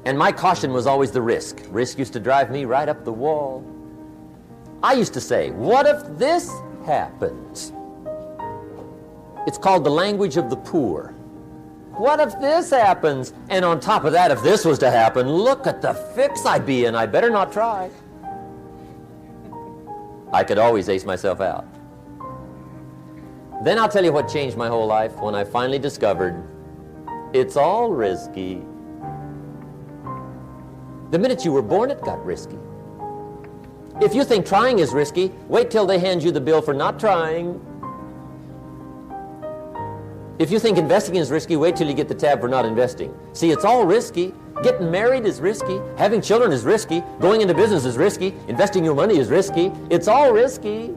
And my caution was always the risk. Risk used to drive me right up the wall. I used to say, what if this happens? It's called the language of the poor. What if this happens? And on top of that, if this was to happen, look at the fix I'd be in. I better not try. I could always ace myself out. Then I'll tell you what changed my whole life when I finally discovered it's all risky. The minute you were born, it got risky. If you think trying is risky, wait till they hand you the bill for not trying. If you think investing is risky, wait till you get the tab for not investing. See, it's all risky. Getting married is risky. Having children is risky. Going into business is risky. Investing your money is risky. It's all risky.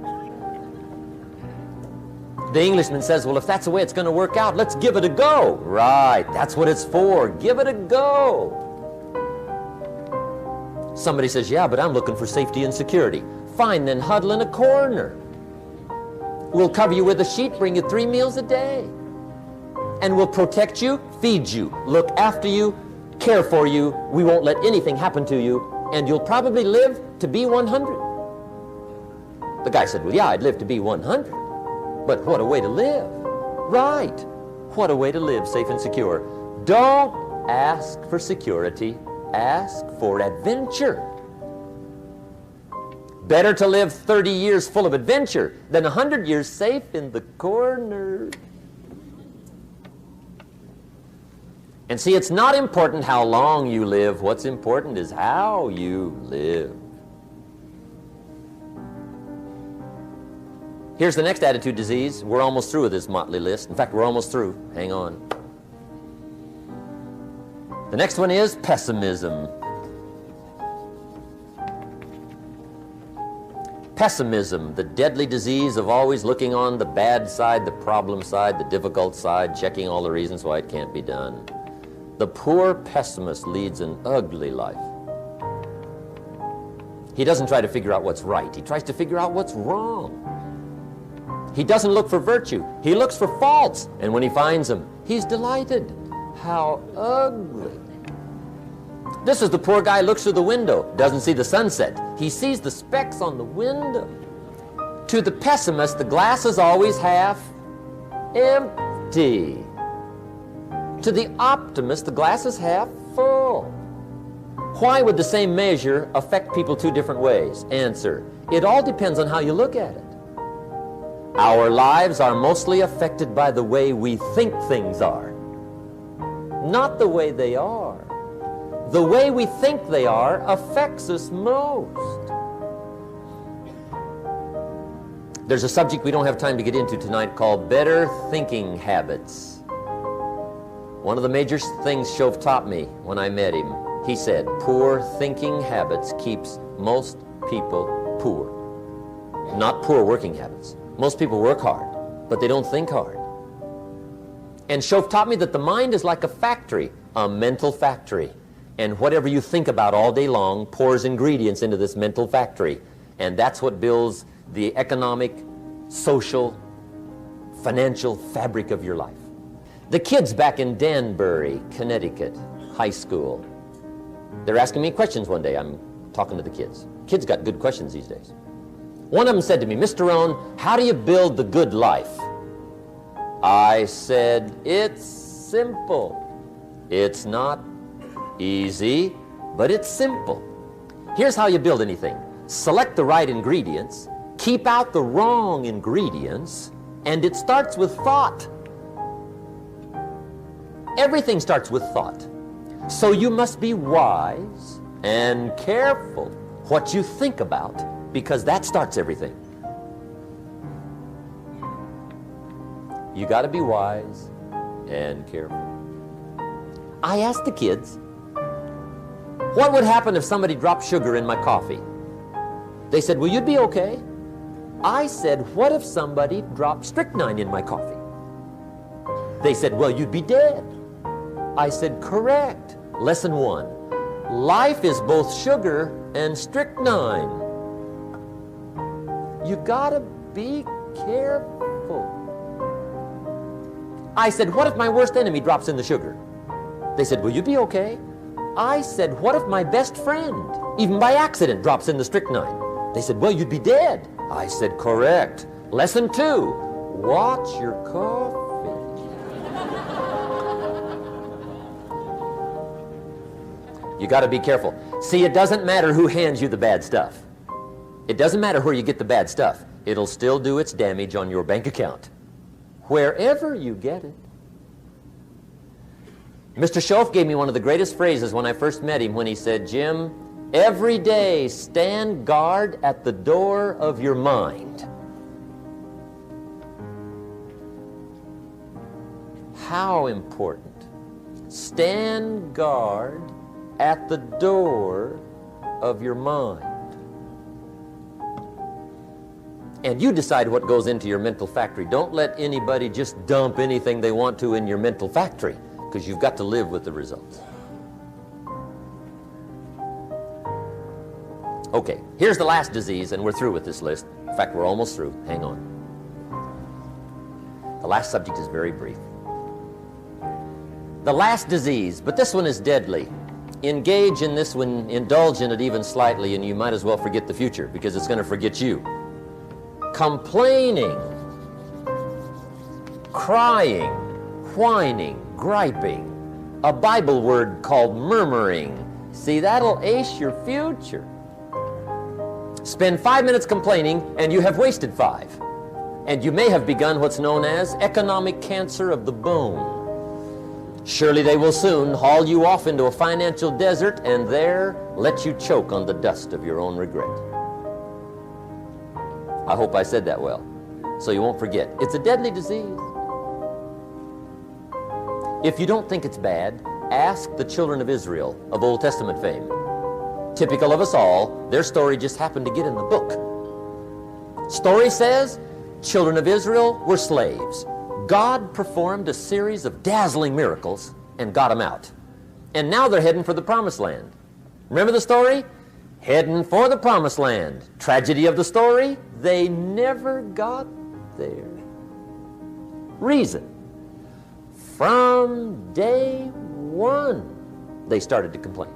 The Englishman says, well, if that's the way it's going to work out, let's give it a go. Right, that's what it's for. Give it a go. Somebody says, yeah, but I'm looking for safety and security. Fine, then huddle in a corner. We'll cover you with a sheet, bring you 3 meals a day. And we'll protect you, feed you, look after you, care for you. We won't let anything happen to you, and you'll probably live to be 100. The guy said, well, yeah, I'd live to be 100. But what a way to live. Right. What a way to live, safe and secure. Don't ask for security. Ask for adventure. Better to live 30 years full of adventure than 100 years safe in the corner. And see, it's not important how long you live. What's important is how you live. Here's the next attitude disease. We're almost through with this motley list. In fact, we're almost through. Hang on. The next one is pessimism. Pessimism, the deadly disease of always looking on the bad side, the problem side, the difficult side, checking all the reasons why it can't be done. The poor pessimist leads an ugly life. He doesn't try to figure out what's right. He tries to figure out what's wrong. He doesn't look for virtue. He looks for faults. And when he finds them, he's delighted. How ugly. This is the poor guy looks through the window, doesn't see the sunset. He sees the specks on the window. To the pessimist, the glass is always half empty. To the optimist, the glass is half full. Why would the same measure affect people 2 different ways? Answer, it all depends on how you look at it. Our lives are mostly affected by the way we think things are, not the way they are. The way we think they are affects us most. There's a subject we don't have time to get into tonight called better thinking habits. One of the major things Shove taught me when I met him, he said, poor thinking habits keeps most people poor. Not poor working habits. Most people work hard, but they don't think hard. And Shove taught me that the mind is like a factory, a mental factory. And whatever you think about all day long pours ingredients into this mental factory. And that's what builds the economic, social, financial fabric of your life. The kids back in Danbury, Connecticut, high school, they're asking me questions one day. I'm talking to the kids. Kids got good questions these days. One of them said to me, Mr. Rohn, how do you build the good life? I said, it's simple. It's not easy, but it's simple. Here's how you build anything. Select the right ingredients, keep out the wrong ingredients, and it starts with thought. Everything starts with thought. So you must be wise and careful what you think about, because that starts everything. You got to be wise and careful. I asked the kids, what would happen if somebody dropped sugar in my coffee? They said, well, you'd be okay. I said, what if somebody dropped strychnine in my coffee? They said, well, you'd be dead. I said, correct. Lesson 1. Life is both sugar and strychnine. You gotta be careful. I said, what if my worst enemy drops in the sugar? They said, will you be okay? I said, what if my best friend, even by accident, drops in the strychnine? They said, well, you'd be dead. I said, correct. Lesson 2, watch your coffee. You got to be careful. See, it doesn't matter who hands you the bad stuff. It doesn't matter where you get the bad stuff. It'll still do its damage on your bank account, wherever you get it. Mr. Schoaf gave me one of the greatest phrases when I first met him when he said, Jim, every day stand guard at the door of your mind. How important. Stand guard at the door of your mind. And you decide what goes into your mental factory. Don't let anybody just dump anything they want to in your mental factory, because you've got to live with the results. Okay, here's the last disease, and we're through with this list. In fact, we're almost through. Hang on. The last subject is very brief. The last disease, but this one is deadly. Engage in this one, indulge in it even slightly, and you might as well forget the future, because it's going to forget you. Complaining, crying, whining, griping, a Bible word called murmuring. See, that'll ace your future. Spend 5 minutes complaining, and you have wasted 5. And you may have begun what's known as economic cancer of the bone. Surely they will soon haul you off into a financial desert and there let you choke on the dust of your own regret. I hope I said that well, so you won't forget. It's a deadly disease. If you don't think it's bad, ask the children of Israel of Old Testament fame. Typical of us all, their story just happened to get in the book. Story says, children of Israel were slaves. God performed a series of dazzling miracles and got them out. And now they're heading for the promised land. Remember the story? Heading for the promised land. Tragedy of the story, they never got there. Reason. From day one, they started to complain.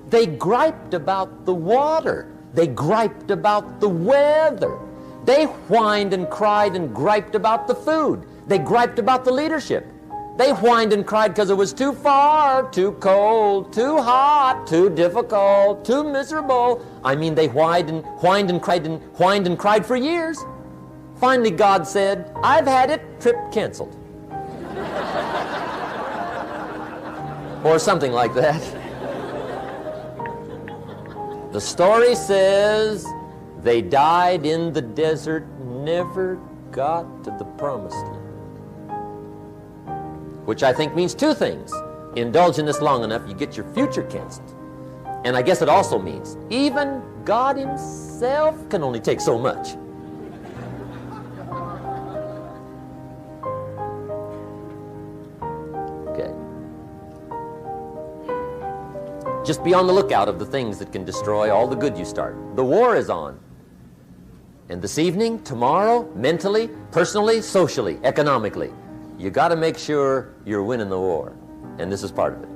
They griped about the water. They griped about the weather. They whined and cried and griped about the food. They griped about the leadership. They whined and cried because it was too far, too cold, too hot, too difficult, too miserable. I mean, they whined and cried for years. Finally, God said, I've had it, trip canceled. Or something like that. The story says they died in the desert, never got to the promised land. Which I think means 2 things. Indulge in this long enough, you get your future canceled. And I guess it also means even God himself can only take so much. Okay. Just be on the lookout of the things that can destroy all the good you start. The war is on. And this evening, tomorrow, mentally, personally, socially, economically, you got to make sure you're winning the war. And this is part of it.